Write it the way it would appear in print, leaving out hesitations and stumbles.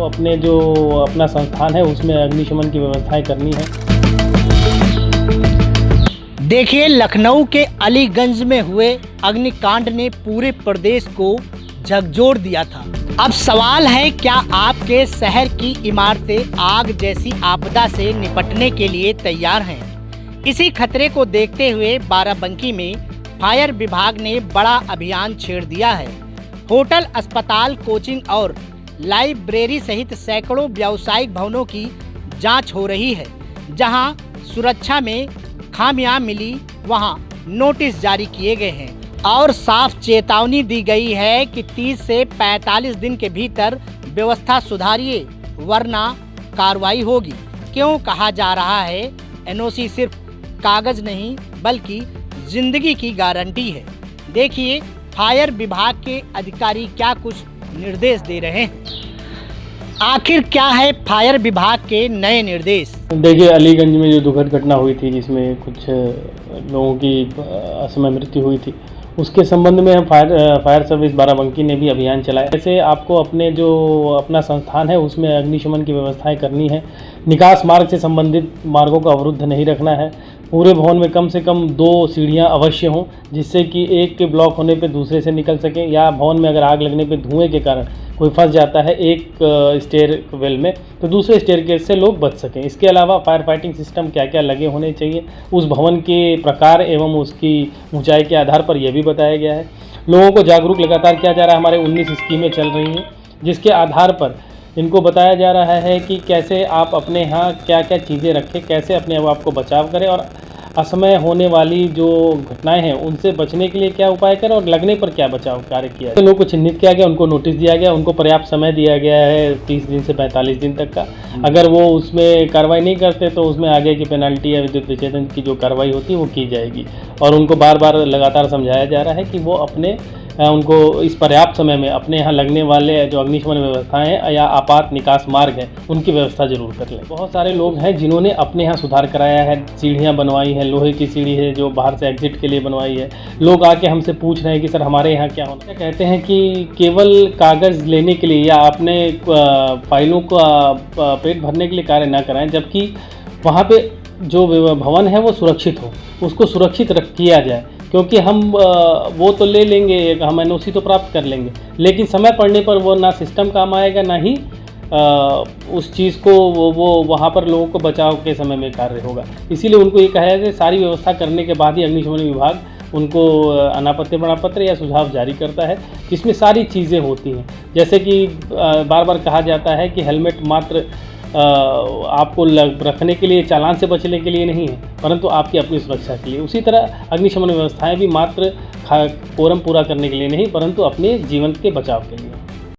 आपको अपने जो अपना संस्थान है उसमें अग्निशमन की व्यवस्थाएं करनी है। देखिए, लखनऊ के अलीगंज में हुए अग्निकांड ने पूरे प्रदेश को झकझोर दिया था। अब सवाल है, क्या आपके शहर की इमारतें आग जैसी आपदा से निपटने के लिए तैयार हैं? इसी खतरे को देखते हुए बाराबंकी में फायर विभाग ने बड़ा अभियान छेड़ दिया है। होटल, अस्पताल, कोचिंग और लाइब्रेरी सहित सैकड़ों व्यावसायिक भवनों की जांच हो रही है। जहां सुरक्षा में खामियां मिली, वहां नोटिस जारी किए गए हैं और साफ चेतावनी दी गई है कि 30 से 45 दिन के भीतर व्यवस्था सुधारिए, वरना कार्रवाई होगी। क्यों कहा जा रहा है, एनओसी सिर्फ कागज नहीं बल्कि जिंदगी की गारंटी है। देखिए, फायर विभाग के अधिकारी क्या कुछ निर्देश दे रहे हैं। आखिर क्या है फायर विभाग के नए निर्देश? देखिए, अलीगंज में जो दुखद घटना हुई थी जिसमें कुछ लोगों की असमय मृत्यु हुई थी, उसके संबंध में हम फायर सर्विस बाराबंकी ने भी अभियान चलाया। जैसे आपको अपने जो अपना संस्थान है उसमें अग्निशमन की व्यवस्थाएं करनी है। निकास मार्ग से संबंधित मार्गों को अवरुद्ध नहीं रखना है। पूरे भवन में कम से कम 2 सीढ़ियां अवश्य हों, जिससे कि एक के ब्लॉक होने पे दूसरे से निकल सकें, या भवन में अगर आग लगने पे धुएं के कारण कोई फंस जाता है एक स्टेयर वेल में तो दूसरे स्टेयरकेस से लोग बच सकें। इसके अलावा फायर फाइटिंग सिस्टम क्या क्या लगे होने चाहिए, उस भवन के प्रकार एवं उसकी ऊंचाई के आधार पर यह भी बताया गया है। लोगों को जागरूक लगातार किया जा रहा है। हमारे 19 स्कीमें चल रही हैं, जिसके आधार पर इनको बताया जा रहा है कि कैसे आप अपने यहाँ क्या क्या चीज़ें रखें, कैसे अपने आप को बचाव करें और असमय होने वाली जो घटनाएं हैं उनसे बचने के लिए क्या उपाय करें और लगने पर क्या बचाव कार्य किया है। लोगों को चिन्हित किया गया, उनको नोटिस दिया गया, उनको पर्याप्त समय दिया गया है 30 दिन से 45 दिन तक का। अगर वो उसमें कार्रवाई नहीं करते तो उसमें आगे की पेनल्टी या विद्युत विच्छेदन की जो कार्रवाई होती है वो की जाएगी। और उनको बार बार लगातार समझाया जा रहा है कि वो अपने उनको इस पर्याप्त समय में अपने यहाँ लगने वाले जो अग्निशमन व्यवस्थाएं हैं या आपात निकास मार्ग हैं उनकी व्यवस्था जरूर कर लें। बहुत सारे लोग हैं जिन्होंने अपने यहाँ सुधार कराया है, सीढ़ियाँ बनवाई हैं, लोहे की सीढ़ी है जो बाहर से एग्जिट के लिए बनवाई है। लोग आके हमसे पूछ रहे हैं कि सर हमारे यहाँ क्या होना है। कहते हैं कि केवल कागज़ लेने के लिए या अपने फाइलों का पेट भरने के लिए कार्य ना कराएं, जबकि वहाँ पे जो भवन है वो सुरक्षित हो, उसको सुरक्षित किया जाए। क्योंकि हम वो तो ले लेंगे, हम एनओसी तो प्राप्त कर लेंगे, लेकिन समय पड़ने पर वो ना सिस्टम काम आएगा, ना ही उस चीज़ को वो वहाँ पर लोगों को बचाव के समय में कार्य होगा। इसीलिए उनको ये कहा है कि सारी व्यवस्था करने के बाद ही अग्निशमन विभाग उनको अनापत्ति प्रमाण पत्र या सुझाव जारी करता है। इसमें सारी चीज़ें होती हैं, जैसे कि बार बार कहा जाता है कि हेलमेट मात्र आपको रखने के लिए, चालान से बचने के लिए नहीं है, परंतु आपकी अपनी सुरक्षा के लिए। उसी तरह अग्निशमन व्यवस्थाएं भी मात्र कोरम पूरा करने के लिए नहीं, परंतु अपने जीवन के बचाव के लिए।